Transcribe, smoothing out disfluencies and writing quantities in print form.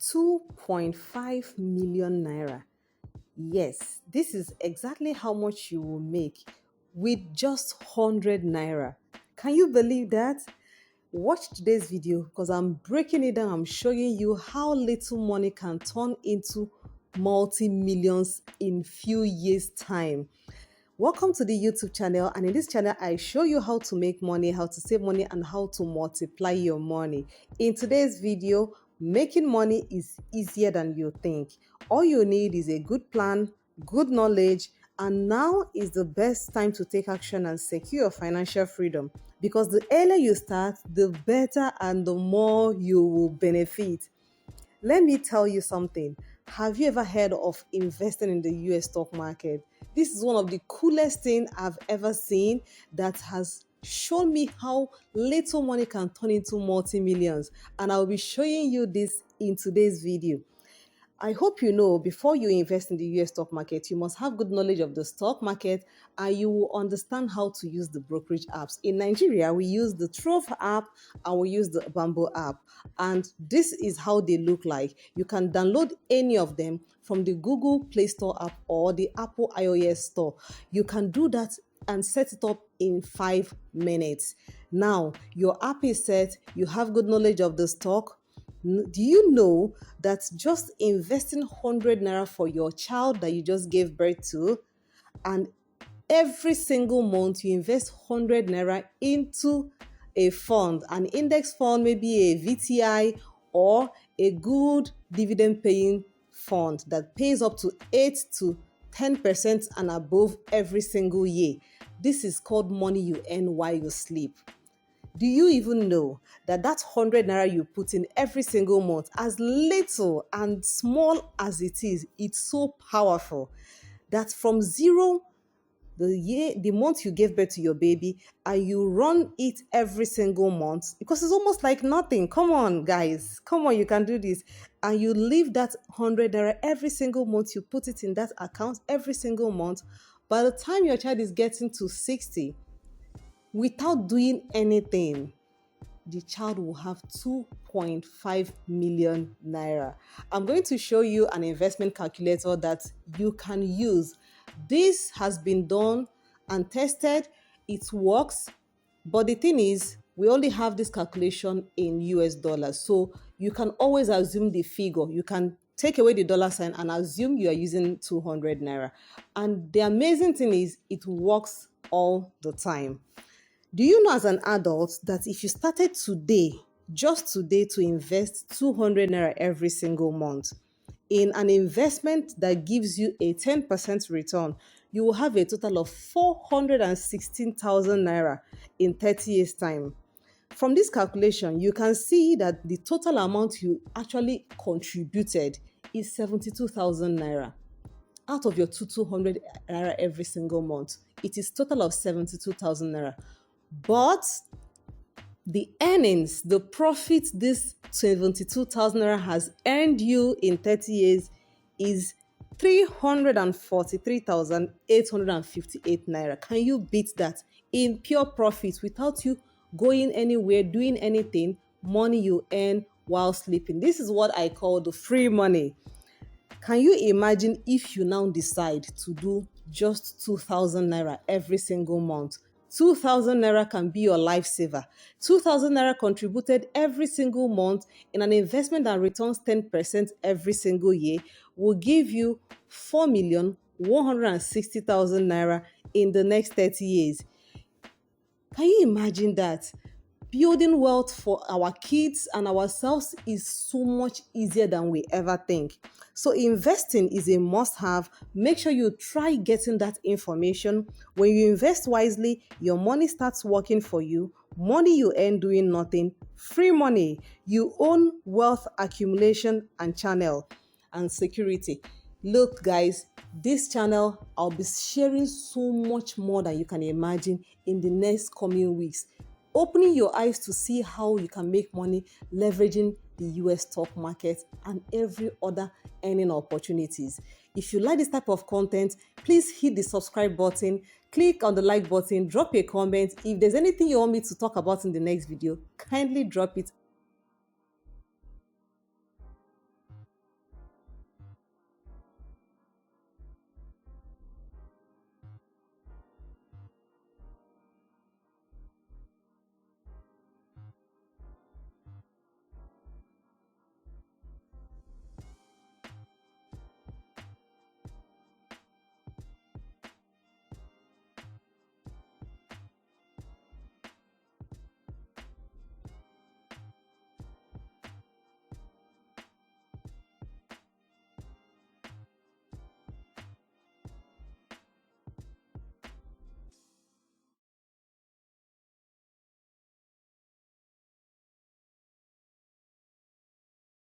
2.5 million naira. Yes, this is exactly how much you will make with just 100 naira. Can you believe that? Watch today's video because I'm breaking it down. I'm showing you how little money can turn into multi-millions in few years time. Welcome to the YouTube channel, and in this channel I show you how to make money, how to save money, and how to multiply your money. In today's video, making money is easier than you think. All you need is a good plan, good knowledge, and now is the best time to take action and secure your financial freedom, because the earlier you start, the better and the more you will benefit. Let me tell you something. Have you ever heard of investing in the US stock market? This is one of the coolest things I've ever seen that has shown me how little money can turn into multi-millions. And I'll be showing you this in today's video. I hope you know before you invest in the US stock market, you must have good knowledge of the stock market and you will understand how to use the brokerage apps. In Nigeria, we use the Trove app and we use the Bamboo app. And this is how they look like. You can download any of them from the Google Play Store app or the Apple iOS store. You can do that and set it up in 5 minutes. Now, your app is set, you have good knowledge of the stock. Do you know that just investing 100 naira for your child that you just gave birth to, and every single month you invest 100 naira into a fund, an index fund, maybe a VTI or a good dividend paying fund that pays up to 8 to 10% and above every single year? This is called money you earn while you sleep. Do you even know that 100 naira you put in every single month, as little and small as it is, it's so powerful that from zero, the month you gave birth to your baby, and you run it every single month, because it's almost like nothing. Come on, guys. Come on, you can do this. And you leave that 100 naira every single month, you put it in that account every single month. By the time your child is getting to 60, without doing anything, the child will have 2.5 million naira. I'm going to show you an investment calculator that you can use. This has been done and tested. It works. But the thing is, we only have this calculation in US dollars. So you can always assume the figure. You can take away the dollar sign and assume you are using 200 naira. And the amazing thing is, it works all the time. Do you know as an adult that if you started today, just today, to invest 200 naira every single month in an investment that gives you a 10% return, you will have a total of 416,000 naira in 30 years' time? From this calculation, you can see that the total amount you actually contributed is 72,000 naira. Out of your 200 naira every single month, it is total of 72,000 naira. But the earnings, the profit this 72,000 naira has earned you in 30 years is 343,858 naira. Can you beat that? In pure profit, without you going anywhere, doing anything, money you earn while sleeping. This is what I call the free money. Can you imagine if you now decide to do just 2,000 naira every single month? 2,000 naira can be your lifesaver. 2,000 naira contributed every single month in an investment that returns 10% every single year will give you 4,160,000 naira in the next 30 years. Can you imagine that? Building wealth for our kids and ourselves is so much easier than we ever think. So investing is a must-have. Make sure you try getting that information. When you invest wisely, your money starts working for you. Money you earn doing nothing. Free money. You own wealth accumulation and channel and security. Look, guys, this channel, I'll be sharing so much more than you can imagine in the next coming weeks, opening your eyes to see how you can make money leveraging the US stock market and every other earning opportunities. If you like this type of content, please hit the subscribe button, click on the like button, drop a comment. If there's anything you want me to talk about in the next video, kindly drop it